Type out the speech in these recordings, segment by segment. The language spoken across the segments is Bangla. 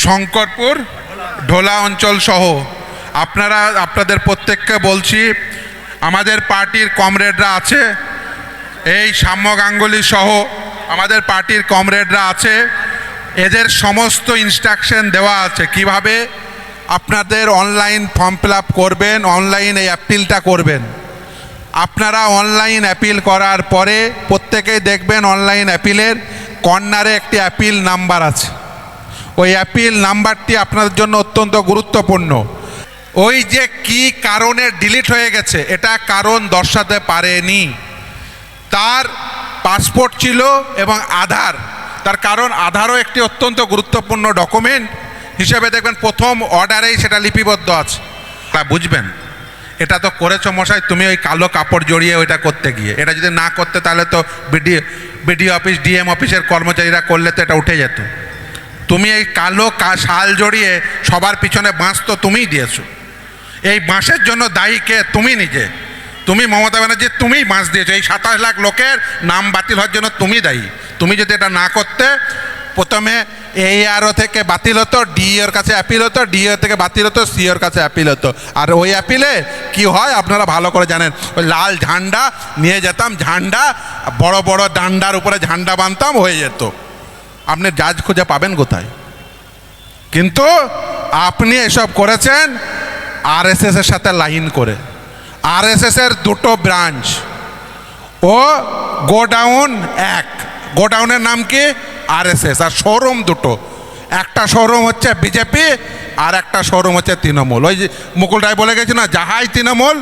শঙ্করপুর ঢোলা অঞ্চল সহ আপনাদের প্রত্যেককে বলছি, আমাদের পার্টির কমরেডরা আছে, এই সাম্য গাঙ্গুলি সহ আমাদের পার্টির কমরেডরা আছে, এদের সমস্ত ইনস্ট্রাকশন দেওয়া আছে কিভাবে আপনাদের অনলাইন ফর্ম ফিল আপ করবেন, অনলাইন এই অ্যাপিলটা করবেন। আপনারা অনলাইন অ্যাপিল করার পরে প্রত্যেকেই দেখবেন অনলাইন অ্যাপিলের কর্নারে একটি অ্যাপিল নাম্বার আছে। ওই অ্যাপিল নাম্বারটি আপনাদের জন্য অত্যন্ত গুরুত্বপূর্ণ। ওই যে কি কারণে ডিলিট হয়ে গেছে এটা কারণ দর্শাতে পারেনি। তার পাসপোর্ট ছিল এবং আধার, তার কারণ আধারও একটি অত্যন্ত গুরুত্বপূর্ণ ডকুমেন্ট হিসেবে দেখবেন প্রথম অর্ডারেই সেটা লিপিবদ্ধ আছে। তা বুঝবেন এটা তো করেছো মশাই তুমি ওই কালো কাপড় জড়িয়ে ওইটা করতে গিয়ে, এটা যদি না করতে তাহলে তো বিডিও অফিস ডিএম অফিসের কর্মচারীরা করলে তো এটা উঠে যেত। তুমি এই কালো শাল জড়িয়ে সবার পিছনে বাঁশ তো তুমিই দিয়েছো। এই বাঁশের জন্য দায়ী কে? তুমি নিজে। তুমি মমতা ব্যানার্জি, তুমিই বাঁশ দিয়েছো। এই 27 লাখ লোকের নাম বাতিল হওয়ার জন্য তুমি দায়ী। তুমি যদি এটা না করতে, প্রথমে ARO থেকে বাতিল হতো, DEOর কাছে অ্যাপিল হতো, DEO থেকে বাতিল হতো, COর কাছে অ্যাপিল হতো। আর ওই অ্যাপিলে কি হয় আপনারা ভালো করে জানেন, ওই লাল ঝান্ডা নিয়ে যেতাম, ঝান্ডা বড় বড় ডান্ডার উপরে ঝান্ডা বাঁধতাম, হয়ে যেত। আপনি জাজ খুঁজে পাবেন কোথায়? কিন্তু আপনি এসব করেছেন RSS এর সাথে লাইন করে। RSS এর দুটো ব্রাঞ্চ, ও গোডাউন এক, গোডাউনের নাম কি? RSS। আর শোরুম দুটো, একটা শোরুম হচ্ছে বিজেপি আর একটা শোরুম হচ্ছে তৃণমূল। ওই যে মুকুল রায় বলে গেছে না, যাহাই তৃণমূল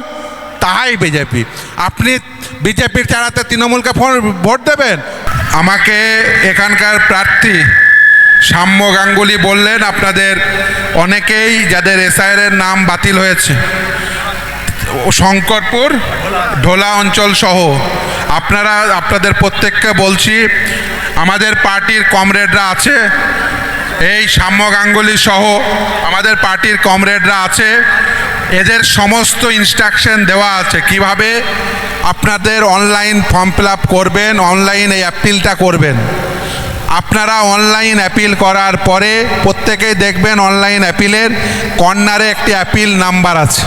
তাহাই বিজেপি। আপনি বিজেপির চালাতে তৃণমূলকে ভোট দেবেন? আমাকে এখানকার প্রার্থী সাম্য গাঙ্গুলি বললেন আপনাদের অনেকেই যাদের SIR এর নাম বাতিল হয়েছে, শঙ্করপুর ঢোলা অঞ্চল সহ আপনাদের প্রত্যেককে বলছি, আমাদের পার্টির কমরেডরা আছে, এই সাম্য গাঙ্গুলি সহ আমাদের পার্টির কমরেডরা আছে, এদের সমস্ত ইনস্ট্রাকশন দেওয়া আছে কিভাবে আপনাদের অনলাইন ফর্ম ফিল আপ করবেন, অনলাইন এই অ্যাপিলটা করবেন। আপনারা অনলাইন অ্যাপিল করার পরে প্রত্যেকেই দেখবেন অনলাইন অ্যাপিলের কর্নারে একটি অ্যাপিল নাম্বার আছে।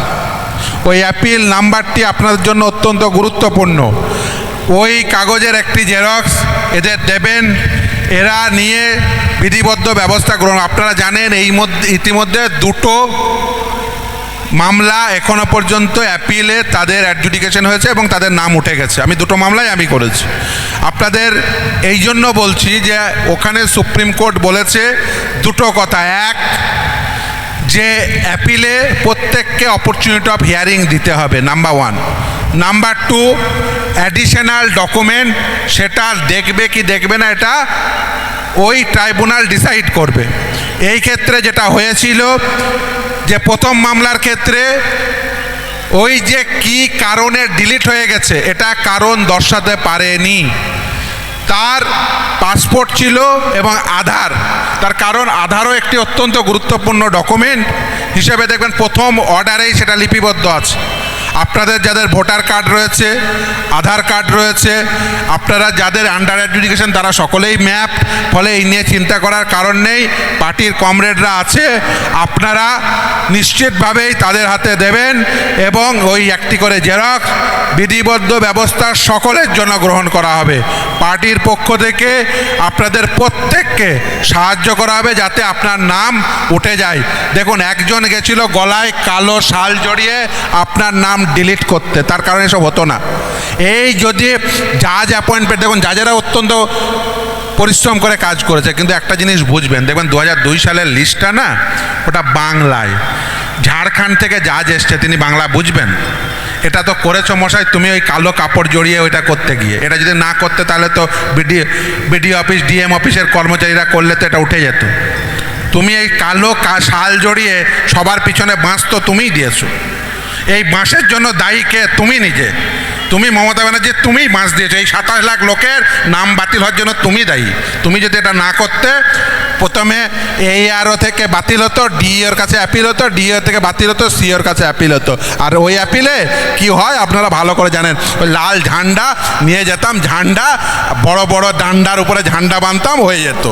ওই অ্যাপিল নাম্বারটি আপনাদের জন্য অত্যন্ত গুরুত্বপূর্ণ। ওই কাগজের একটি জেরক্স এদের দেবেন, এরা নিয়ে বিধিবদ্ধ ব্যবস্থা গ্রহণ। আপনারা জানেন ইতিমধ্যে দুটো মামলা এখনো পর্যন্ত অ্যাপিলে তাদের অ্যাডজুডিকেশন হয়েছে এবং তাদের নাম উঠে গেছে। আমি দুটো মামলাই আমি করেছি। আপনাদের এই জন্য বলছি যে ওখানে সুপ্রিম কোর্ট বলেছে দুটো কথা। এক, যে অ্যাপিলে প্রত্যেককে অপরচুনিটি অফ হিয়ারিং দিতে হবে, নাম্বার 1। নাম্বার 2, অ্যাডিশনাল ডকুমেন্ট সেটা দেখবে কি দেখবে না এটা ওই ট্রাইব্যুনাল ডিসাইড করবে। এই ক্ষেত্রে যেটা হয়েছিল যে প্রথম মামলার ক্ষেত্রে ওই যে কি কারণে ডিলিট হয়ে গেছে এটা কারণ দর্শাতে পারেনি। তার পাসপোর্ট ছিল এবং আধার, তার কারণ আধারও একটি অত্যন্ত গুরুত্বপূর্ণ ডকুমেন্ট হিসেবে দেখবেন প্রথম অর্ডারেই সেটা লিপিবদ্ধ আছে। আপনাদের যাদের ভোটার কার্ড রয়েছে, আধার কার্ড রয়েছে, আপনারা যাদের আন্ডার অ্যাডজুডিকেশন তারা সকলেই ম্যাপ, ফলে এই নিয়ে চিন্তা করার কারণ নেই। পার্টির কমরেডরা আছে, আপনারা নিশ্চিতভাবেই তাদের হাতে দেবেন এবং ওই একটি করে জেরক্স বিধিবদ্ধ ব্যবস্থা সকলের জন্য গ্রহণ করা হবে। পার্টির পক্ষ থেকে আপনাদের প্রত্যেককে সাহায্য করা হবে যাতে আপনার নাম উঠে যায়। দেখুন, একজন গেছিল গলায় কালো শাল জড়িয়ে আপনার নাম ডিলিট করতে, তার কারণে এসব হতো না। এই যদি জাজ অ্যাপয়েন্টমেন্ট, দেখুন জাজেরা অত্যন্ত পরিশ্রম করে কাজ করেছে, কিন্তু একটা জিনিস বুঝবেন, দেখবেন 2002 সালের লিস্টটা না, ওটা বাংলায়। ঝাড়খণ্ড থেকে জাজ এসছে, তিনি বাংলা বুঝবেন? এটা তো করেছো মশাই তুমি ওই কালো কাপড় জড়িয়ে ওইটা করতে গিয়ে, এটা যদি না করতে তাহলে তো বিডিও অফিস ডিএম অফিসের কর্মচারীরা করলে তো এটা উঠে যেত। তুমি এই কালো শাল জড়িয়ে সবার পিছনে বাঁশ তো তুমিই দিয়েছো। এই বাঁশের জন্য দায়ী কে? তুমি নিজে। তুমি মমতা ব্যানার্জি, তুমিই বাঁশ দিয়েছো। এই 27 লাখ লোকের নাম বাতিল হওয়ার জন্য তুমি দায়ী। তুমি যদি এটা না করতে, প্রথমে ARO থেকে বাতিল হতো, DEOর কাছে অ্যাপিল হতো, DEO থেকে বাতিল হতো, COর কাছে অ্যাপিল হতো। আর ওই অ্যাপিলে কি হয় আপনারা ভালো করে জানেন, ওই লাল ঝান্ডা নিয়ে যেতাম, ঝান্ডা বড় বড় ডান্ডার উপরে ঝান্ডা বাঁধতাম, হয়ে যেত।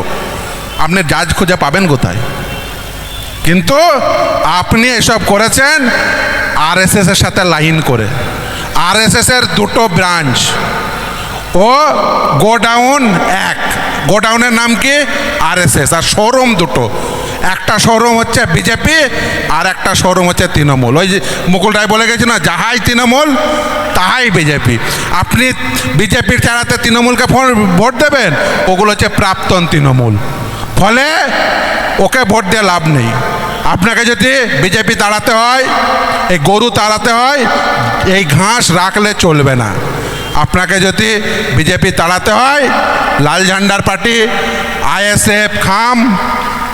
আপনি জাজ খুঁজে পাবেন কোথায়? কিন্তু আপনি এসব করেছেন আরএসএসের সাথে লাইন করে। আরএসএসের দুটো ব্রাঞ্চ, ও গোডাউন এক, গোডাউনের নাম কি আরএসএস, আর শোরুম দুটো, একটা শোরুম হচ্ছে বিজেপি আর একটা শোরুম হচ্ছে তৃণমূল। ওই যে মুকুল রায় বলে গেছে না, যাহাই তৃণমূল তাহাই বিজেপি। আপনি বিজেপির চালাতে তৃণমূলকে ভোট দেবেন, ওগুলো হচ্ছে প্রাক্তন তৃণমূল। ফলে ওকে ভোট দিয়ে লাভ নেই। আপনাকে যদি বিজেপি তাড়াতে হয়, এই গরু তাড়াতে হয়, এই ঘাস রাখলে চলবে না। আপনাকে যদি বিজেপি তাড়াতে হয়, লাল ঝান্ডার পার্টি, আইএসএফ, খাম,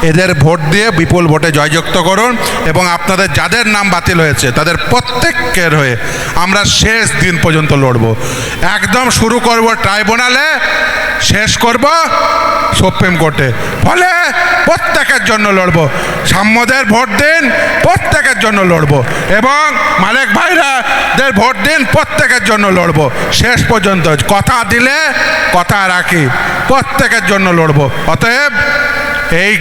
এদের ভোট দিয়ে বিপুল ভোটে জয়যুক্ত করুন। এবং আপনাদের যাদের নাম বাতিল হয়েছে তাদের প্রত্যেকের হয়ে আমরা শেষ দিন পর্যন্ত লড়ব। একদম শুরু করব ট্রাইব্যুনালে, শেষ করব সুপ্রিম কোর্টে। ফলে প্রত্যেকের জন্য লড়ব। সাম্যদের ভোট দিন, প্রত্যেকের জন্য লড়ব। এবং মালিক ভাইরাদের ভোট দিন, প্রত্যেকের জন্য লড়ব শেষ পর্যন্ত। কথা দিলে কথা রাখি, প্রত্যেকের জন্য লড়ব। অতএব এই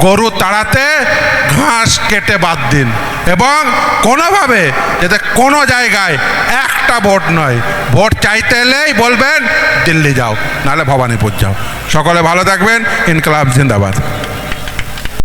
গরু তাড়াতে ঘাস কেটে বাদ দিন, এবং কোনোভাবে যাতে কোনো জায়গায় একটা ভোট নয়, ভোট চাইতে এলেই বলবেন দিল্লি যাও, নাহলে ভবানীপুর যাও। সকলে ভালো থাকবেন। ইনকলাব জিন্দাবাদ।